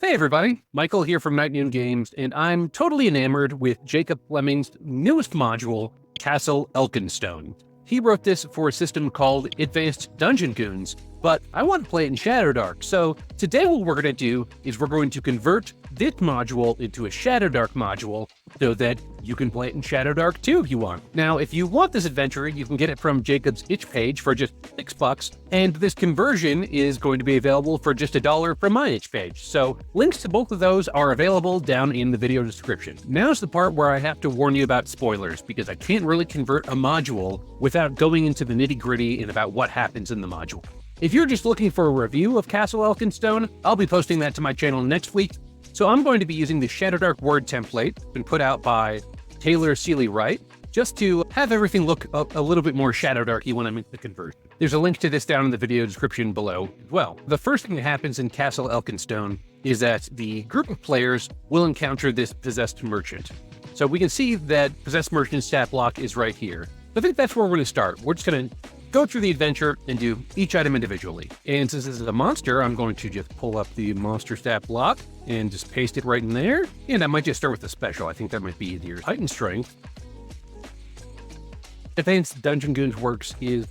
Hey everybody, Michael here from Night Noon Games, and I'm totally enamored with Jacob Fleming's newest module, Castle Elkenstone. He wrote this for a system called Advanced Dungeon Goons, but I want to play it in Shadowdark, so today what we're going to do is we're going to convert this module into a Shadowdark module so that you can play it in Shadowdark too if you want. Now, if you want this adventure, you can get it from Jacob's itch page for just $6, and this conversion is going to be available for just $1 from my itch page. So links to both of those are available down in the video description. Now's the part where I have to warn you about spoilers, because I can't really convert a module without going into the nitty-gritty and about what happens in the module. If you're just looking for a review of Castle Elkenstone, I'll be posting that to my channel next week. So I'm going to be using the Shadowdark word template, been put out by Taylor Seeley Wright, just to have everything look a little bit more Shadowdarky when I'm in the conversion. There's a link to this down in the video description below as well. The first thing that happens in Castle Elkenstone is that the group of players will encounter this possessed merchant. So we can see that possessed merchant stat block is right here. I think that's where we're going to start. We're just going to go through the adventure and do each item individually. And since this is a monster, I'm going to just pull up the monster stat block and just paste it right in there. And I might just start with the special. I think that might be easier. Heightened strength. Advanced Dungeon Goons works is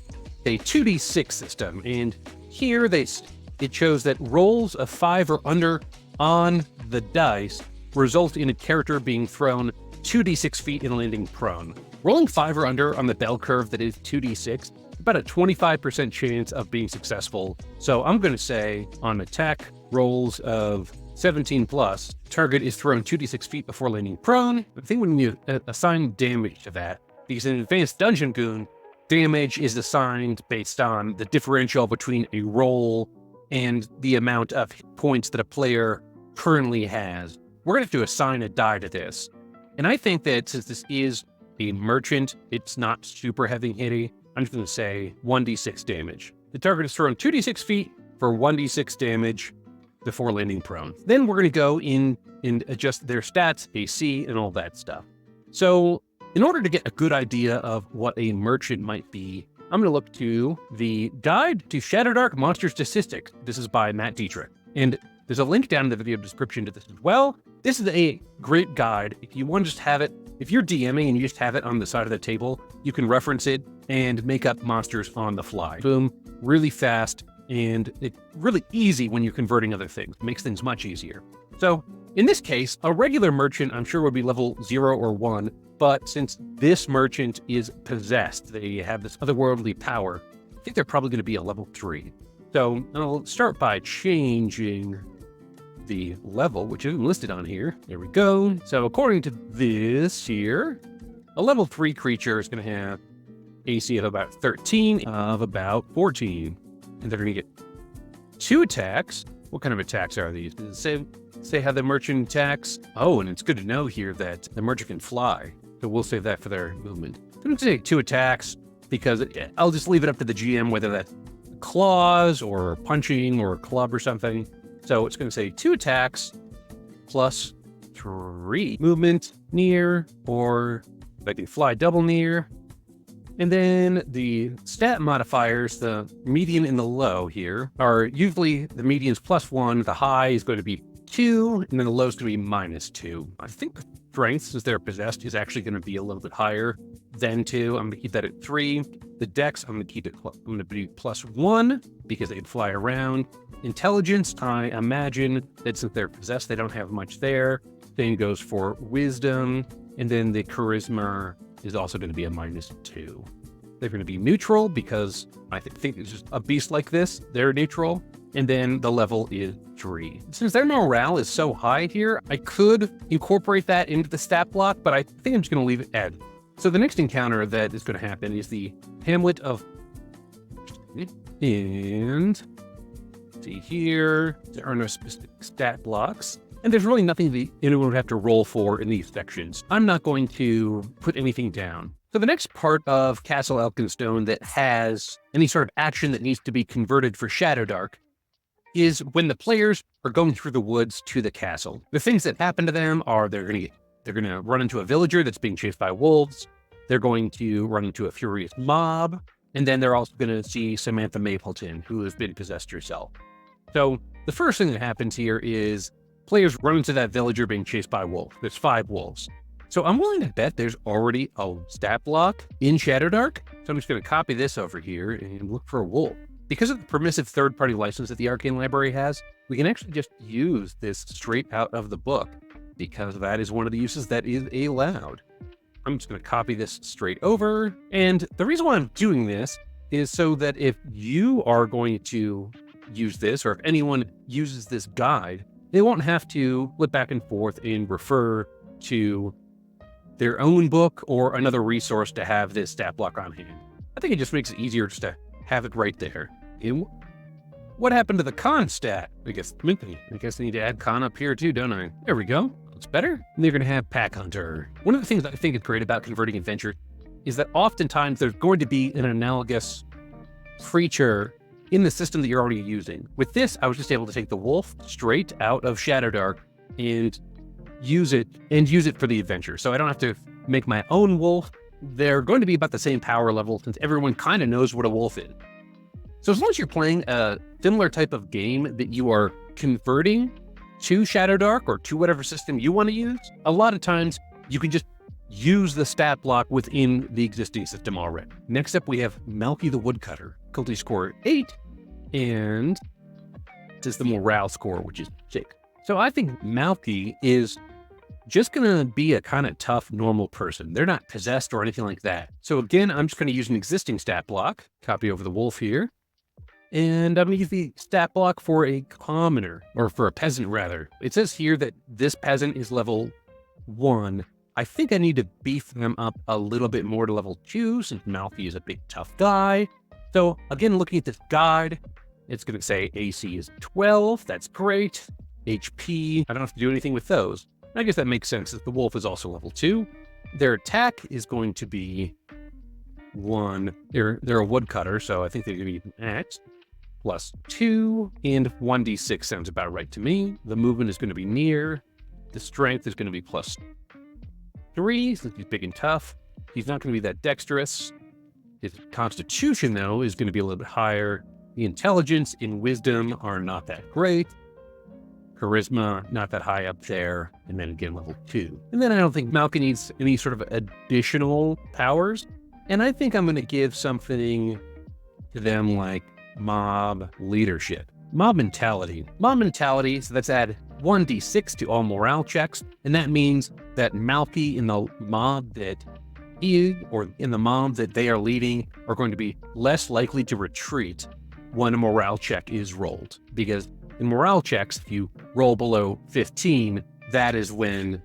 a 2d6 system. And here it shows that rolls of 5 or under on the dice result in a character being thrown 2d6 feet and landing prone. Rolling 5 or under on the bell curve that is 2d6, about a 25% chance of being successful. So I'm going to say on attack rolls of 17 plus, target is thrown 2d6 feet before landing prone. I think we need to assign damage to that, because in Advanced Dungeon Goon, damage is assigned based on the differential between a roll and the amount of hit points that a player currently has. We're going to have to assign a die to this. And I think that since this is a merchant, it's not super heavy hitting. I'm just going to say 1d6 damage. The target is thrown 2d6 feet for 1d6 damage before landing prone. Then we're going to go in and adjust their stats, AC, and all that stuff. So in order to get a good idea of what a merchant might be, I'm going to look to the Guide to Shadowdark Monster Statistics. This is by Matt Dietrich. And there's a link down in the video description to this as well. This is a great guide. If you want to just have it, if you're DMing and you just have it on the side of the table, you can reference it and make up monsters on the fly. Boom, really fast, and it's really easy when you're converting other things. It makes things much easier. So in this case, a regular merchant, I'm sure would be level 0 or 1, but since this merchant is possessed, they have this otherworldly power, I think they're probably going to be a level 3. So I'll start by changing the level, which isn't listed on here. There we go. So according to this here, a level 3 creature is going to have AC of about 13, of about 14. And they're going to get 2 attacks. What kind of attacks are these? Does it say how the merchant attacks? Oh, and it's good to know here that the merchant can fly. So we'll save that for their movement. I'm going to say 2 attacks because I'll just leave it up to the GM whether that's claws or punching or a club or something. So it's going to say 2 attacks plus 3 movement near, or they can fly double near. And then the stat modifiers, the median and the low here, are usually the median's +1, the high is going to be 2, and then the low is going to be -2. I think the strength, since they're possessed, is actually going to be a little bit higher than 2. I'm going to keep that at 3. The dex, I'm going to keep it, I'm going to be +1 because they can fly around. Intelligence, I imagine that since they're possessed, they don't have much there. Same goes for wisdom. And then the charisma is also going to be a -2. They're going to be neutral because I think it's just a beast like this. They're neutral. And then the level is 3. Since their morale is so high here, I could incorporate that into the stat block, but I think I'm just going to leave it at. So the next encounter that is going to happen is the Hamlet of... And see here, there are no specific stat blocks. And there's really nothing that anyone would have to roll for in these sections. I'm not going to put anything down. So the next part of Castle Elkenstone that has any sort of action that needs to be converted for Shadowdark is when the players are going through the woods to the castle. The things that happen to them are they're going to run into a villager that's being chased by wolves. They're going to run into a furious mob. And then they're also going to see Samantha Mapleton, who has been possessed herself. So the first thing that happens here is players run into that villager being chased by a wolf. There's 5 wolves. So I'm willing to bet there's already a stat block in Shadowdark. So I'm just going to copy this over here and look for a wolf. Because of the permissive third-party license that the Arcane Library has, we can actually just use this straight out of the book, because that is one of the uses that is allowed. I'm just going to copy this straight over. And the reason why I'm doing this is so that if you are going to use this, or if anyone uses this guide, they won't have to flip back and forth and refer to their own book or another resource to have this stat block on hand. I think it just makes it easier just to have it right there. And what happened to the con stat? I guess I need to add con up here too, don't I? There we go. Looks better. And they're going to have Pack Hunter. One of the things I think is great about converting adventure is that oftentimes there's going to be an analogous creature in the system that you're already using. With this, I was just able to take the wolf straight out of Shadowdark and use it for the adventure. So I don't have to make my own wolf. They're going to be about the same power level since everyone kind of knows what a wolf is. So as long as you're playing a similar type of game that you are converting to Shadowdark or to whatever system you want to use, a lot of times you can just use the stat block within the existing system already. Next up, we have Malky the Woodcutter, difficulty score 8, and this is the morale score, which is 6. So I think Malky is just going to be a kind of tough, normal person. They're not possessed or anything like that. So again, I'm just going to use an existing stat block, copy over the wolf here, and I'm going to use the stat block for a commoner, or for a peasant rather. It says here that this peasant is level 1. I think I need to beef them up a little bit more to level 2, since Malky is a big tough guy. So again, looking at this guide, it's going to say AC is 12. That's great. HP, I don't have to do anything with those. I guess that makes sense, that the wolf is also level 2. Their attack is going to be 1. They're a woodcutter, so I think they're going to be an axe. Plus 2, and 1d6 sounds about right to me. The movement is going to be near. The strength is going to be plus 3, since he's big and tough. He's not going to be that dexterous. His constitution, though, is going to be a little bit higher. The intelligence and wisdom are not that great. Charisma, not that high up there. And then again, level 2. And then I don't think Malky needs any sort of additional powers. And I think I'm going to give something to them like mob leadership. Mob mentality. Mob mentality, so let's add 1d6 to all morale checks. And that means that Malky in the mob that or in the mob that they are leading are going to be less likely to retreat when a morale check is rolled. Because in morale checks, if you roll below 15, that is when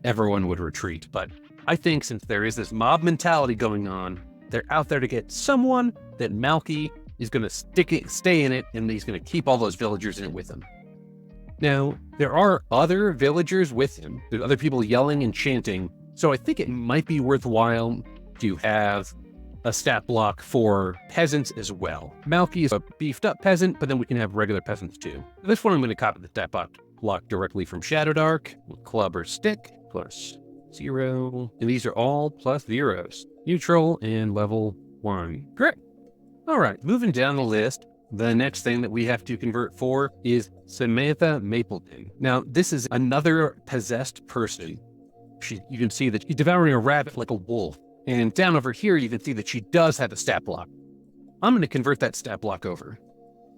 everyone would retreat. But I think since there is this mob mentality going on, they're out there to get someone that Malky is going to stay in it, and he's going to keep all those villagers in it with him. Now, there are other villagers with him. There's other people yelling and chanting, so I think it might be worthwhile to have a stat block for peasants as well. Malky is a beefed up peasant, but then we can have regular peasants too. This one I'm going to copy the stat block directly from Shadowdark. Club or stick, plus 0. And these are all plus 0s. Neutral and level 1. Great. All right, moving down the list, the next thing that we have to convert for is Samantha Mapleton. Now, this is another possessed person. You can see that she's devouring a rabbit like a wolf. And down over here, you can see that she does have a stat block. I'm going to convert that stat block over.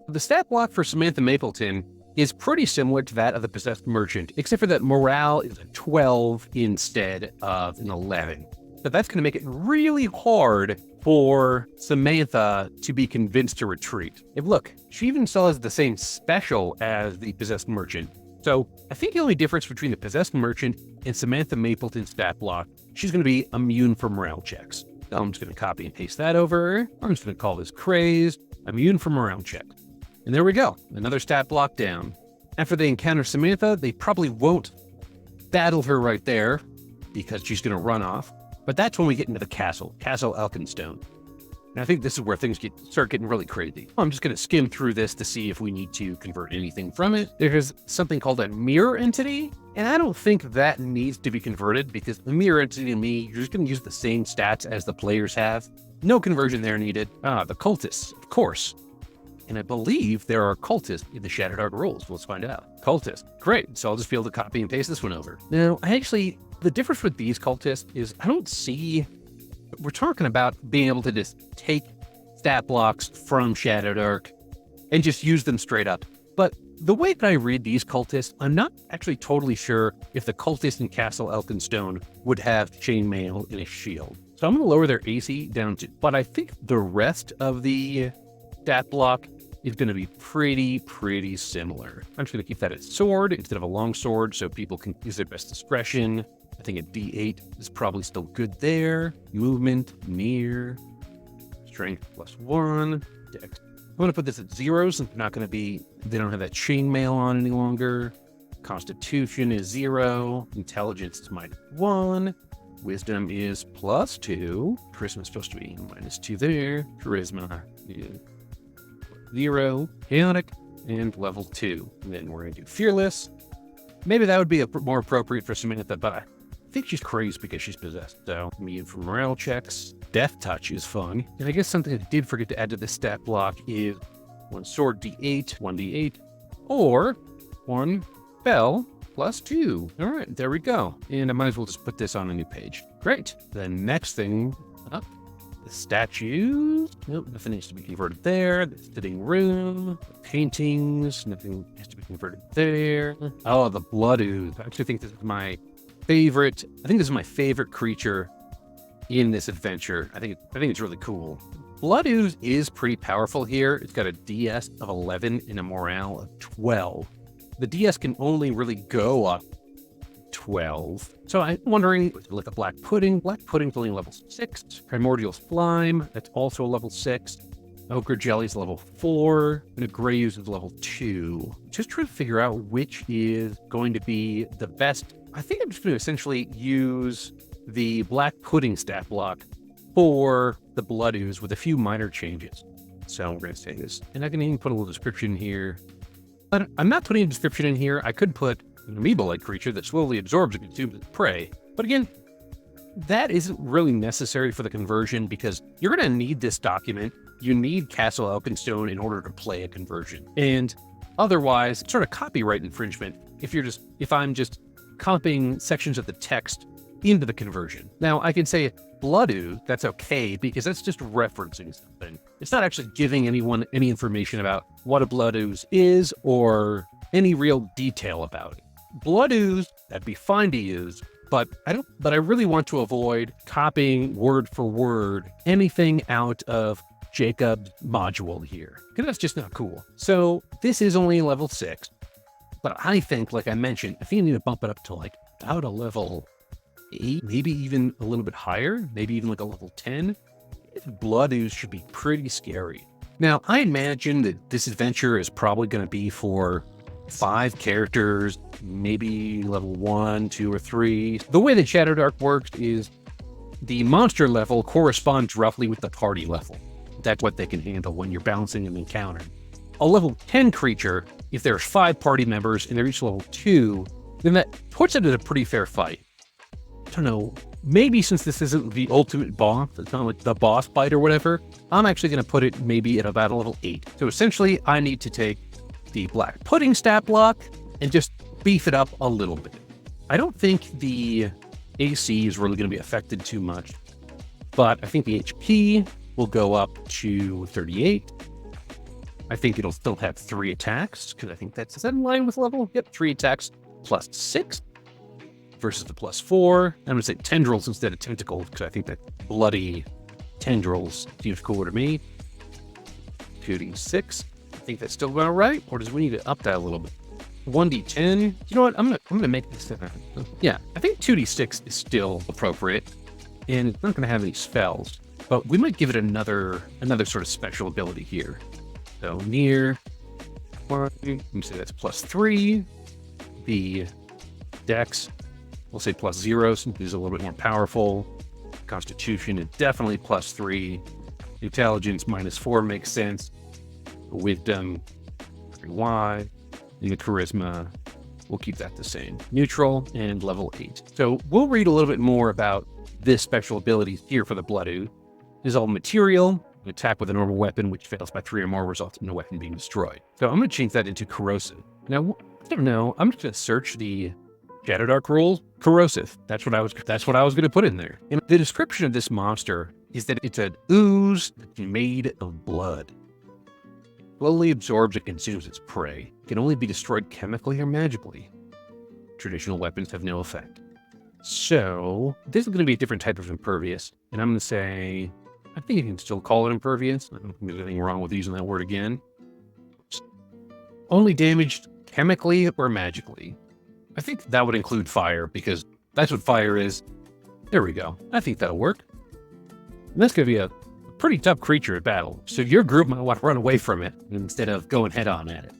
The stat block for Samantha Mapleton is pretty similar to that of the possessed merchant, except for that morale is a 12 instead of an 11. But that's going to make it really hard for Samantha to be convinced to retreat. If look, she even still has the same special as the possessed merchant. So I think the only difference between the possessed merchant and Samantha Mapleton's stat block, she's going to be immune from morale checks. So I'm just going to copy and paste that over. I'm just going to call this crazed, immune from morale checks. And there we go, another stat block down. After they encounter Samantha, they probably won't battle her right there because she's going to run off. But that's when we get into the castle, Castle Elkenstone. And I think this is where things start getting really crazy. I'm just going to skim through this to see if we need to convert anything from it. There's something called a mirror entity, and I don't think that needs to be converted because the mirror entity to me, you're just going to use the same stats as the players have. No conversion there needed. The cultists, of course. And I believe there are cultists in the Shadowdark rules. Let's find out. Cultist. Great. So I'll just be able to copy and paste this one over. Now, the difference with these cultists is I don't see... We're talking about being able to just take stat blocks from Shadowdark and just use them straight up. But the way that I read these cultists, I'm not actually totally sure if the cultist in Castle Elkenstone would have chainmail in a shield. So I'm going to lower their AC down to... But I think the rest of the stat block is going to be pretty similar. I'm just going to keep that as sword instead of a long sword so people can use their best discretion. I think a D8 is probably still good there. Movement, near, strength +1, dex. I'm going to put this at 0 since they don't have that chainmail on any longer. Constitution is 0. Intelligence is -1. Wisdom is +2. Charisma is supposed to be -2 there. Charisma is 0. Chaotic and level 2. And then we're going to do Fearless. Maybe that would be more appropriate for Samantha, but I think she's crazed because she's possessed. So, immune from morale checks. Death Touch is fun. And I guess something I did forget to add to this stat block is 1 sword D8, 1d8, or 1 spell +2. All right, there we go. And I might as well just put this on a new page. Great. The next thing up, the statues. Nope, nothing needs to be converted there. The sitting room, the paintings, nothing has to be converted there. Oh, the blood ooze. I actually think this is my favorite. I think this is my favorite creature in this adventure. I think it's really cool. Blood ooze is pretty powerful here. It's got a DS of 11 and a morale of 12. The DS can only really go up 12. So I'm wondering, like a black pudding. Black pudding's only level 6. Primordial slime, that's also a level 6. Ochre jelly's level 4. And a gray ooze is level 2. Just trying to figure out which is going to be the best. I think I'm just going to essentially use the black pudding stat block for the blood ooze with a few minor changes. So we're going to say this. And I can even put a little description here. But I'm not putting a description in here. I could put an amoeba-like creature that slowly absorbs and consumes its prey. But again, that isn't really necessary for the conversion because you're going to need this document. You need Castle Elkenstone in order to play a conversion. And otherwise, it's sort of copyright infringement if I'm just copying sections of the text into the conversion. Now, I can say blood ooze, that's okay, because that's just referencing something. It's not actually giving anyone any information about what a blood ooze is or any real detail about it. Blood ooze, that'd be fine to use, but I really want to avoid copying word for word anything out of Jacob's module here, because that's just not cool. So this is only level 6, but I think, like I mentioned, I think you need to bump it up to like about a level 8, maybe even a little bit higher, maybe even like a level 10. Blood ooze should be pretty scary. Now, I imagine that this adventure is probably going to be for 5 characters, maybe level 1, 2, or 3. The way that Shadowdark works is the monster level corresponds roughly with the party level. That's what they can handle when you're balancing an encounter. A level 10 creature, if there's 5 party members and they're each level 2, then that puts it at a pretty fair fight. I don't know, maybe since this isn't the ultimate boss, it's not like the boss fight or whatever, I'm actually going to put it maybe at about a level 8. So essentially, I need to take the black pudding stat block and just beef it up a little bit. I don't think the AC is really going to be affected too much, but I think the HP will go up to 38. I think it'll still have 3 attacks, because I think is that in line with level? Yep, 3 attacks plus 6. Versus the +4. I'm going to say tendrils instead of tentacles because I think that bloody tendrils seems cooler to me. 2d6. I think that's still about right, or does we need to up that a little bit? 1d10. You know what? I'm gonna make this. Yeah, I think 2d6 is still appropriate, and it's not going to have any spells, but we might give it another sort of special ability here. So near. Let me say that's +3. The dex. We'll say +0 since he's a little bit more powerful. Constitution is definitely +3. Intelligence -4 makes sense. Wisdom, 3y. And the charisma, we'll keep that the same. Neutral and level 8. So we'll read a little bit more about this special ability here for the blood ooze. This is all material. An attack with a normal weapon, which fails by 3 or more, results in the weapon being destroyed. So I'm going to change that into corrosive. Now, I don't know. I'm just going to search the Shadowdark rule. Corrosive. That's what I was going to put in there. And the description of this monster is that it's an ooze that's made of blood. Slowly absorbs and consumes its prey. It can only be destroyed chemically or magically. Traditional weapons have no effect. So this is going to be a different type of impervious. And I'm going to say, I think you can still call it impervious. I don't think there's anything wrong with using that word again. Only damaged chemically or magically. I think that would include fire, because that's what fire is. There we go. I think that'll work. And that's going to be a pretty tough creature at battle, so your group might want to run away from it instead of going head-on at it.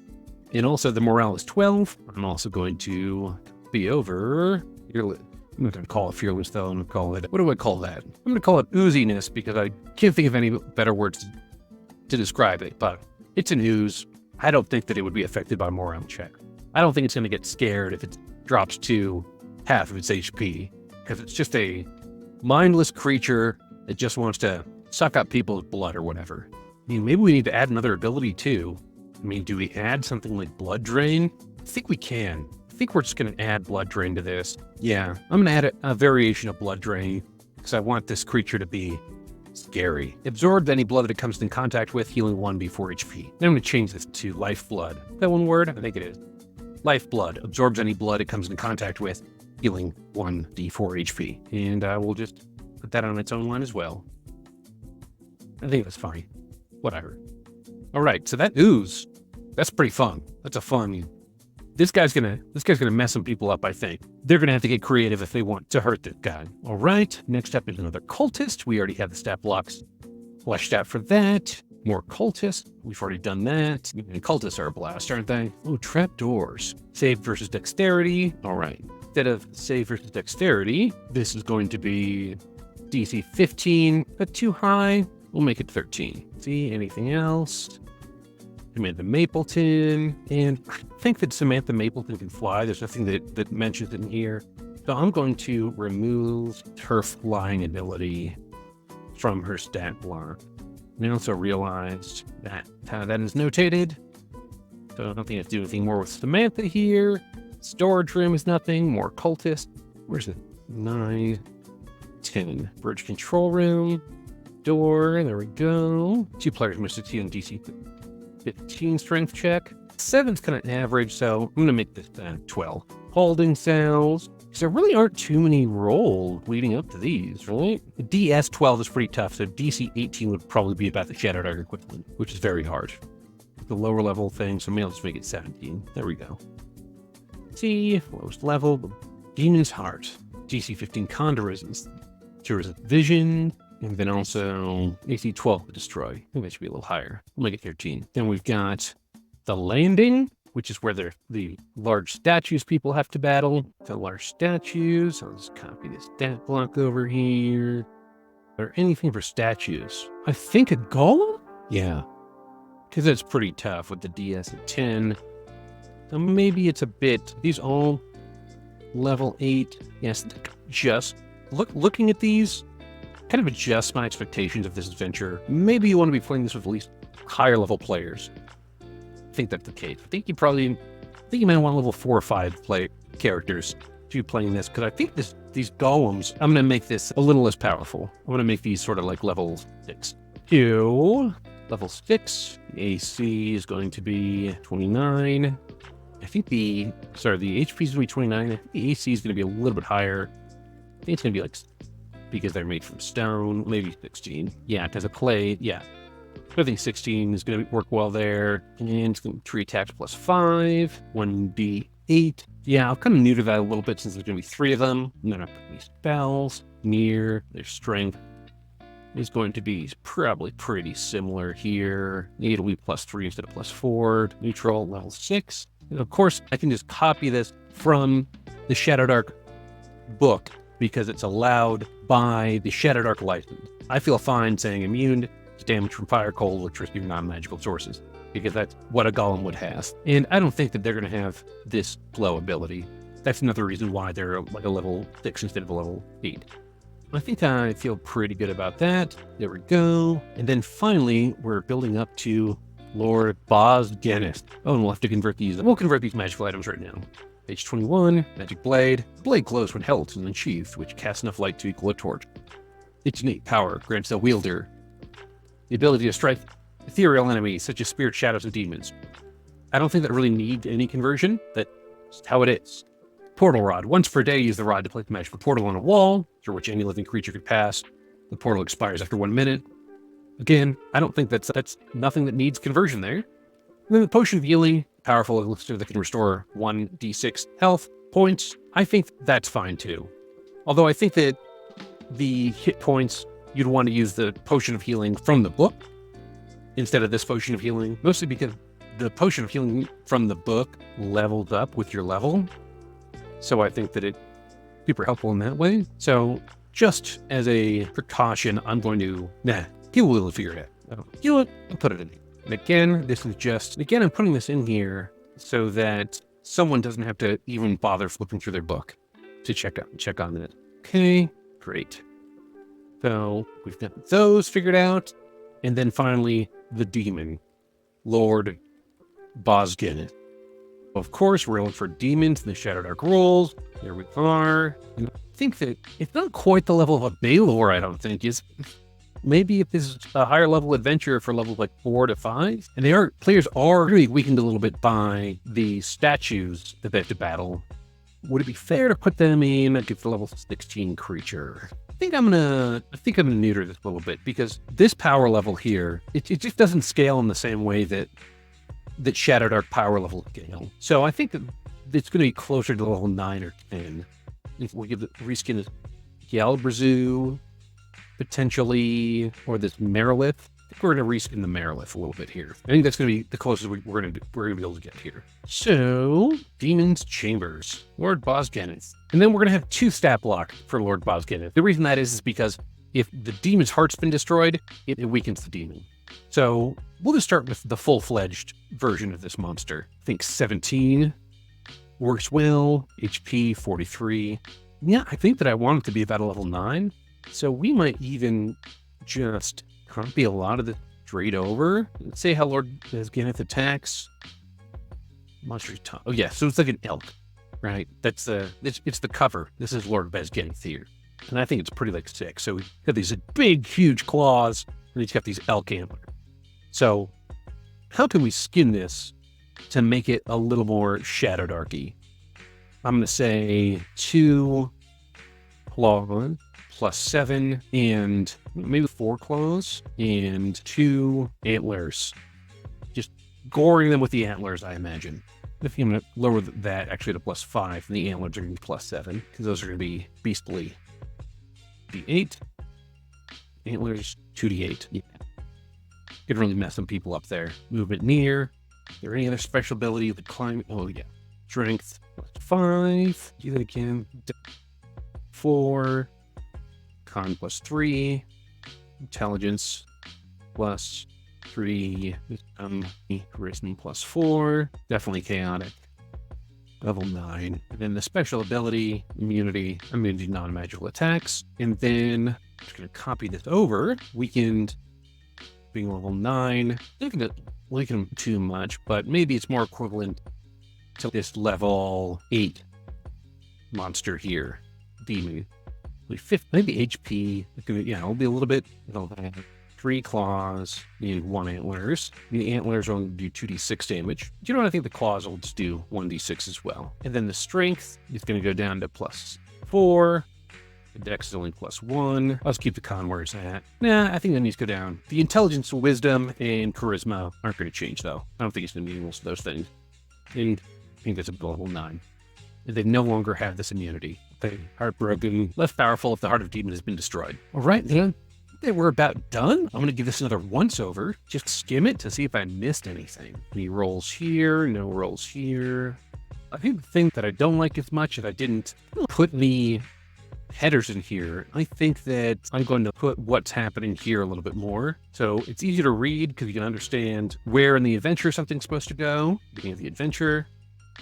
And also, the morale is 12. I'm also going to be over... I'm not going to call it fearless, though. I'm going to call it... What do I call that? I'm going to call it ooziness, because I can't think of any better words to describe it, but it's an ooze. I don't think that it would be affected by morale check. I don't think it's going to get scared if it drops to half of its HP, because it's just a mindless creature that just wants to suck up people's blood or whatever. I mean, maybe we need to add another ability too. I mean, do we add something like Blood Drain? I think we can. I think we're just going to add Blood Drain to this. Yeah, I'm going to add a variation of Blood Drain, because I want this creature to be scary. Absorb any blood that it comes in contact with, healing 1d4 HP. Then I'm going to change this to Lifeblood. Is that one word? I think it is. Lifeblood. Absorbs any blood it comes in contact with, healing 1d4 HP. And we'll just put that on its own line as well. I think that's fine. Whatever. All right, so that ooze, that's pretty fun. That's a fun... This guy's gonna mess some people up, I think. They're gonna have to get creative if they want to hurt this guy. All right, next up is another cultist. We already have the stat blocks fleshed out for that. More cultists. We've already done that. And cultists are a blast, aren't they? Oh, trapdoors. Save versus dexterity. All right. Instead of save versus dexterity, this is going to be DC 15, but too high. We'll make it 13. See, anything else? Samantha Mapleton. And I think that Samantha Mapleton can fly. There's nothing that mentions it in here. So I'm going to remove her flying ability from her stat block. And I also realized that that is notated. So I don't think I have to do anything more with Samantha here. Storage room is nothing. More cultist. Where's it? 9, 10. Bridge control room. Door. There we go. 2 players must succeed on DC 15 strength check. 7's kind of average, so I'm going to make this 12. Holding cells. Because there really aren't too many rolls leading up to these, right? The DS 12 is pretty tough, so DC 18 would probably be about the Shadowdark equivalent, which is very hard. The lower level thing, so maybe I'll just make it 17. There we go. See, lowest level, the Demon's Heart. DC 15 Condor resistance, Vision, and then also AC 12 to destroy. I think that should be a little higher. We'll make it 13. Then we've got the Landing, which is where the large statues people have to battle. The large statues. I'll just copy this stat block over here. Or anything for statues. I think a golem? Yeah. Because it's pretty tough with the DS at 10. So maybe it's a bit... These all level 8. Yes, just... Looking at these, kind of adjust my expectations of this adventure. Maybe you want to be playing this with at least higher level players. I think that's the case. I think you might want level 4 or 5 characters to be playing this, because I think these golems, I'm going to make this a little less powerful. I'm going to make these sort of like level 6. Level 6, the AC is going to be 29. I think the HP is going to be 29. I think the AC is going to be a little bit higher. I think it's going to be like, because they're made from stone, maybe 16. Yeah, because of clay, yeah. I think 16 is going to work well there. And it's going to be 3 attacks plus 5, 1d8. Yeah, I'll kind of neuter that a little bit since there's going to be 3 of them. And then I put these spells near their strength. Is going to be probably pretty similar here. It'll be plus 3 instead of plus 4. Neutral, level 6. And of course, I can just copy this from the Shadowdark book because it's allowed by the Shadowdark license. I feel fine saying immune to damage from fire, cold, electricity, or non-magical sources, because that's what a golem would have. And I don't think that they're going to have this flow ability. That's another reason why they're like a level 6 instead of a level 8. I think I feel pretty good about that. There we go. And then finally, we're building up to Lord Bozgennath. Oh, and we'll have to convert these. We'll convert these magical items right now. Page 21, Magic Blade. The blade glows when held and unsheathed, which casts enough light to equal a torch. Its innate power grants the wielder the ability to strike ethereal enemies, such as spirit shadows of demons. I don't think that really needs any conversion. That's how it is. Portal Rod. Once per day, use the rod to place a magical portal on a wall, through which any living creature could pass. The portal expires after 1 minute. Again, I don't think that's nothing that needs conversion there. And then the Potion of Healing, powerful elixir that can restore 1d6 health points. I think that's fine too. Although I think that the hit points, you'd want to use the Potion of Healing from the book instead of this Potion of Healing, mostly because the Potion of Healing from the book levels up with your level. So I think that it's super helpful in that way. So just as a precaution, I'm going to, he will figure it out. You know what? I'll put it in here. And again, I'm putting this in here so that someone doesn't have to even bother flipping through their book to check on it. Okay, great. So we've got those figured out. And then finally, the demon, Lord Bozgennath. Of course, we're looking for demons in the Shadowdark rules. There we are. And I think that it's not quite the level of a Baylor, I don't think. Maybe if this is a higher level adventure for levels like 4 to 5. And players are really weakened a little bit by the statues that they have to battle. Would it be fair to put them in a level 16 creature? I think I'm gonna neuter this a little bit, because this power level here, it just doesn't scale in the same way that Shadowdark power level scale. So I think that it's going to be closer to level 9 or 10. If we give the reskin as Galbrazu, potentially, or this Merilith. I think we're going to reskin the Merilith a little bit here. I think that's going to be the closest we're going to be able to get here. So, Demon's Chambers, Lord Bozgennath. And then we're going to have 2 stat block for Lord Bozgennath. The reason that is because if the demon's heart's been destroyed, it weakens the demon. So we'll just start with the full-fledged version of this monster. I think 17 works well, HP 43. Yeah, I think that I want it to be about a level 9. So we might even just copy a lot of this straight over. Let's say how Lord Bozgennath attacks. Monster's tongue. Oh yeah, so it's like an elk, right? It's the cover. This is Lord Bozgennath here. And I think it's pretty sick. So we got these big, huge claws, and he's got these elk antlers. So how can we skin this to make it a little more Shadowdarky? I'm going to say 2 claws plus 7 and maybe 4 claws and 2 antlers. Just goring them with the antlers, I imagine. If I'm going to lower that actually to plus 5, and the antlers are going to be plus 7, because those are going to be beastly. D8. Antlers, 2d8. Yeah. Could really mess some people up there. Movement near. Is there any other special ability with climb? Oh, yeah. Strength, plus 5. Do that again. 4. Con, plus 3. Intelligence, plus 3. Charisma, plus 4. Definitely chaotic. Level 9. And then the special ability, immunity non-magical attacks. And then I'm just going to copy this over. Weakened, being level 9. I'm not going to link them too much, but maybe it's more equivalent to this level 8 monster here. Demon. Maybe HP. It'll be a little bit. It'll have 3 claws and 1 antlers. The antlers will do 2d6 damage. Do you know what? I think the claws will just do 1d6 as well. And then the strength is going to go down to plus 4. The dex is only plus 1. I'll just keep the con where it's at. Nah, I think that needs to go down. The intelligence, wisdom, and charisma aren't going to change, though. I don't think it's going to be most of those things. And I think that's a level 9. And they no longer have this immunity. They're heartbroken, less powerful if the heart of demon has been destroyed. All right, then. We're about done. I'm going to give this another once over. Just skim it to see if I missed anything. Any rolls here? No rolls here. I think the thing that I don't like as much is I didn't put any headers in here. I think that I'm going to put what's happening here a little bit more. So it's easy to read because you can understand where in the adventure something's supposed to go. Beginning of the adventure.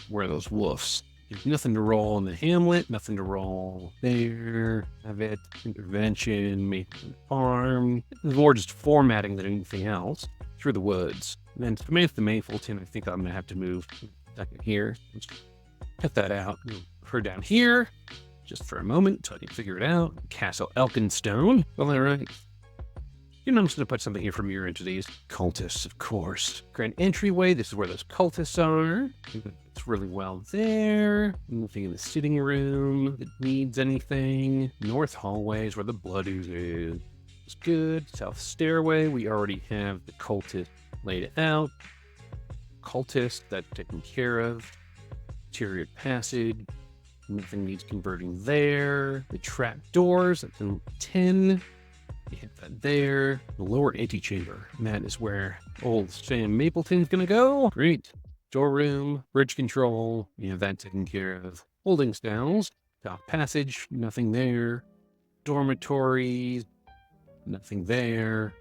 Where are those wolves? There's nothing to roll in the hamlet, nothing to roll there. Abbot, intervention, Maple Farm. It's more just formatting than anything else. Through the woods. And then Samantha Mapleton, I think I'm gonna have to move a second here. Let's cut that out. Move her down here, just for a moment, until I can figure it out. Castle Elkenstone. All right. You know, I'm just going to put something here from your entities. Cultists, of course. Grand entryway. This is where those cultists are. It's really well there. Nothing in the sitting room that needs anything. North hallway is where the blood ooze is. It's good. South stairway. We already have the cultist laid out. Cultist, that's taken care of. Interior passage. Nothing needs converting there. The trap doors. That's in 10. You hit that there. The lower antechamber. And that is where old Sam Mapleton's gonna go. Great. Storeroom, bridge control. You have that taken care of. Holding styles. Top passage. Nothing there. Dormitories. Nothing there.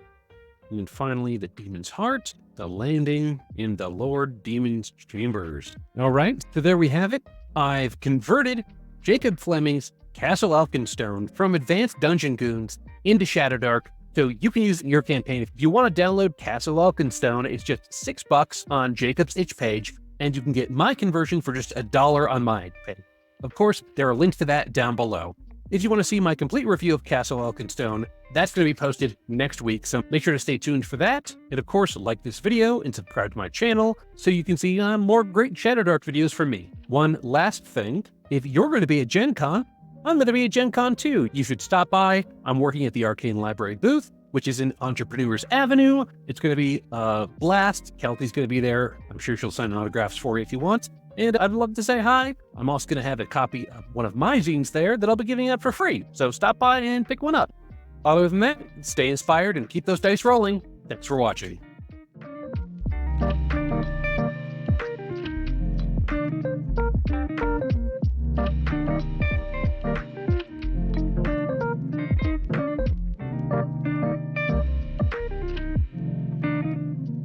And then finally, the Demon's Heart. The landing in the Lord Demon's Chambers. All right. So there we have it. I've converted Jacob Fleming's Castle Elkenstone from Advanced Dungeon Goons into Shadowdark, so you can use it in your campaign. If you want to download Castle Elkenstone, it's just $6 on Jacob's itch page, and you can get my conversion for just $1 on my page. Of course, there are links to that down below. If you want to see my complete review of Castle Elkenstone, that's going to be posted next week, so make sure to stay tuned for that. And of course, like this video and subscribe to my channel so you can see more great Shadowdark videos from me. One last thing, if you're going to be at Gen Con, I'm going to be at Gen Con too. You should stop by. I'm working at the Arcane Library booth, which is in Entrepreneurs Avenue. It's going to be a blast. Kelty's going to be there. I'm sure she'll sign autographs for you if you want. And I'd love to say hi. I'm also going to have a copy of one of my zines there that I'll be giving out for free. So stop by and pick one up. Other than that, stay inspired and keep those dice rolling. Thanks for watching.